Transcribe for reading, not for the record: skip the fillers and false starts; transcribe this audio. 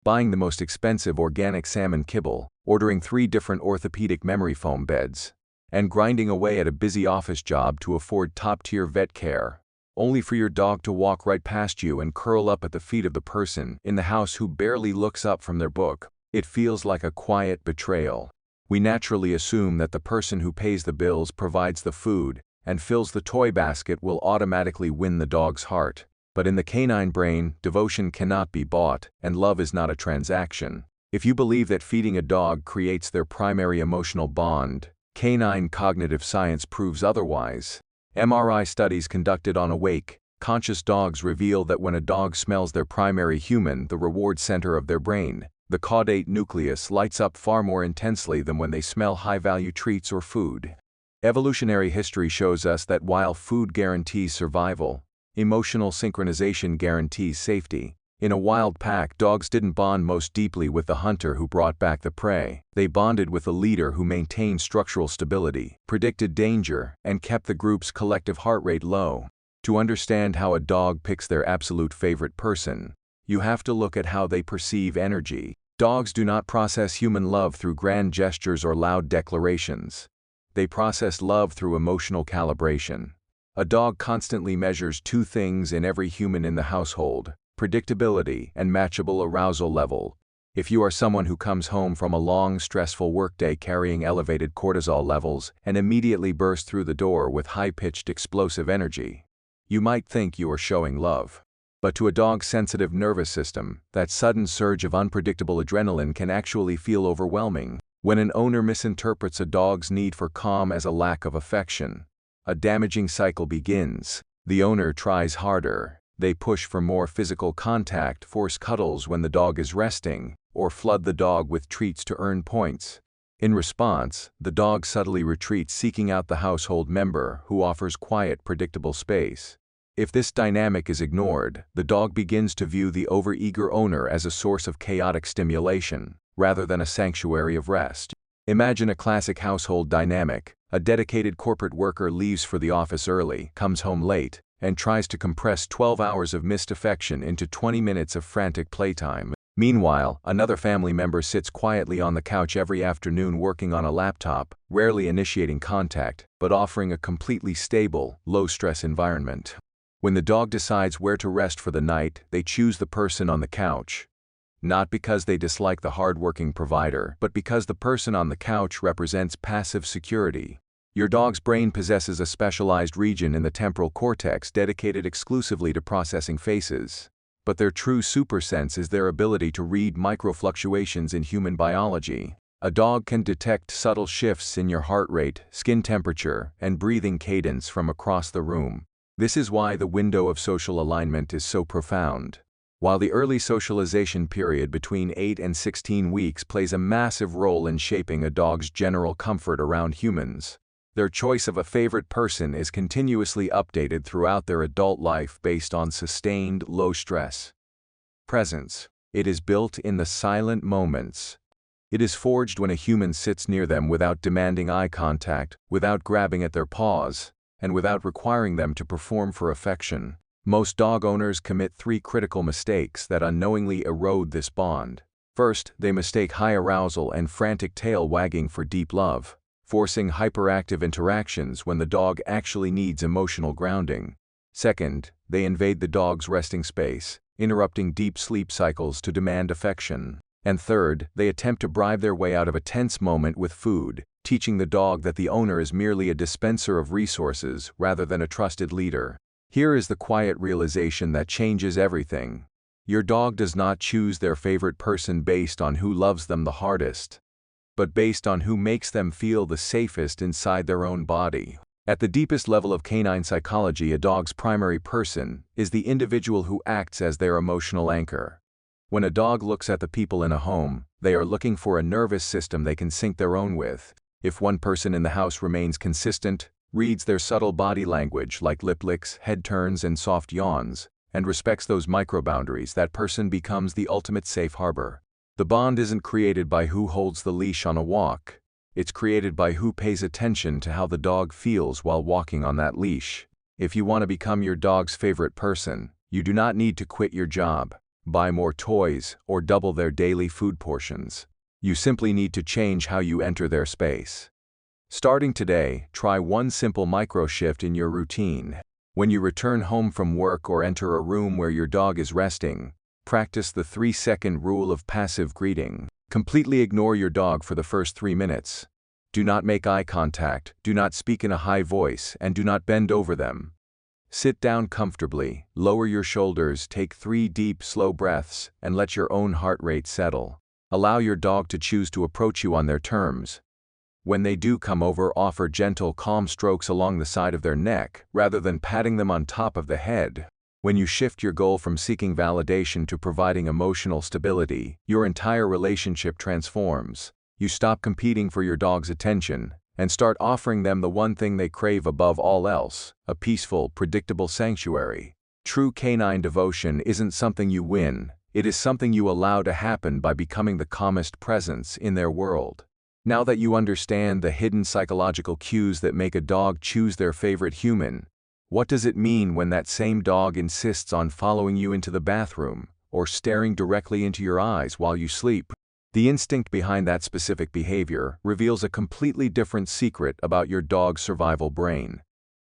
buying the most expensive organic salmon kibble, ordering 3 different orthopedic memory foam beds, and grinding away at a busy office job to afford top-tier vet care, only for your dog to walk right past you and curl up at the feet of the person in the house who barely looks up from their book. It feels like a quiet betrayal. We naturally assume that the person who pays the bills, provides the food, and fills the toy basket will automatically win the dog's heart. But in the canine brain, devotion cannot be bought, and love is not a transaction. If you believe that feeding a dog creates their primary emotional bond, canine cognitive science proves otherwise. MRI studies conducted on awake, conscious dogs reveal that when a dog smells their primary human, the reward center of their brain, the caudate nucleus, lights up far more intensely than when they smell high-value treats or food. Evolutionary history shows us that while food guarantees survival, emotional synchronization guarantees safety. In a wild pack, dogs didn't bond most deeply with the hunter who brought back the prey. They bonded with the leader who maintained structural stability, predicted danger, and kept the group's collective heart rate low. To understand how a dog picks their absolute favorite person, you have to look at how they perceive energy. Dogs do not process human love through grand gestures or loud declarations. They process love through emotional calibration. A dog constantly measures 2 things in every human in the household: predictability and matchable arousal level. If you are someone who comes home from a long, stressful workday carrying elevated cortisol levels and immediately bursts through the door with high-pitched explosive energy, you might think you are showing love. But to a dog's sensitive nervous system, that sudden surge of unpredictable adrenaline can actually feel overwhelming. When an owner misinterprets a dog's need for calm as a lack of affection, a damaging cycle begins. The owner tries harder. They push for more physical contact, force cuddles when the dog is resting, or flood the dog with treats to earn points. In response, the dog subtly retreats, seeking out the household member who offers quiet, predictable space. If this dynamic is ignored, the dog begins to view the overeager owner as a source of chaotic stimulation, rather than a sanctuary of rest. Imagine a classic household dynamic. A dedicated corporate worker leaves for the office early, comes home late, and tries to compress 12 hours of missed affection into 20 minutes of frantic playtime. Meanwhile, another family member sits quietly on the couch every afternoon working on a laptop, rarely initiating contact, but offering a completely stable, low-stress environment. When the dog decides where to rest for the night, they choose the person on the couch. Not because they dislike the hard-working provider, but because the person on the couch represents passive security. Your dog's brain possesses a specialized region in the temporal cortex dedicated exclusively to processing faces. But their true supersense is their ability to read microfluctuations in human biology. A dog can detect subtle shifts in your heart rate, skin temperature, and breathing cadence from across the room. This is why the window of social alignment is so profound. While the early socialization period between 8 and 16 weeks plays a massive role in shaping a dog's general comfort around humans, their choice of a favorite person is continuously updated throughout their adult life based on sustained, low-stress presence. It is built in the silent moments. It is forged when a human sits near them without demanding eye contact, without grabbing at their paws, and without requiring them to perform for affection. Most dog owners commit 3 critical mistakes that unknowingly erode this bond. First, they mistake high arousal and frantic tail wagging for deep love, forcing hyperactive interactions when the dog actually needs emotional grounding. Second, they invade the dog's resting space, interrupting deep sleep cycles to demand affection. And third, they attempt to bribe their way out of a tense moment with food, teaching the dog that the owner is merely a dispenser of resources rather than a trusted leader. Here is the quiet realization that changes everything. Your dog does not choose their favorite person based on who loves them the hardest, but based on who makes them feel the safest inside their own body. At the deepest level of canine psychology, a dog's primary person is the individual who acts as their emotional anchor. When a dog looks at the people in a home, they are looking for a nervous system they can sync their own with. If one person in the house remains consistent, reads their subtle body language like lip licks, head turns, and soft yawns, and respects those micro-boundaries, that person becomes the ultimate safe harbor. The bond isn't created by who holds the leash on a walk. It's created by who pays attention to how the dog feels while walking on that leash. If you want to become your dog's favorite person, you do not need to quit your job, buy more toys, or double their daily food portions. You simply need to change how you enter their space. Starting today, try one simple micro-shift in your routine. When you return home from work or enter a room where your dog is resting, practice the 3-second rule of passive greeting. Completely ignore your dog for the first 3 minutes. Do not make eye contact, do not speak in a high voice, and do not bend over them. Sit down comfortably, lower your shoulders, take 3 deep, slow breaths, and let your own heart rate settle. Allow your dog to choose to approach you on their terms. When they do come over, offer gentle, calm strokes along the side of their neck, rather than patting them on top of the head. When you shift your goal from seeking validation to providing emotional stability, your entire relationship transforms. You stop competing for your dog's attention, and start offering them the one thing they crave above all else, a peaceful, predictable sanctuary. True canine devotion isn't something you win, it is something you allow to happen by becoming the calmest presence in their world. Now that you understand the hidden psychological cues that make a dog choose their favorite human, what does it mean when that same dog insists on following you into the bathroom, or staring directly into your eyes while you sleep? The instinct behind that specific behavior reveals a completely different secret about your dog's survival brain.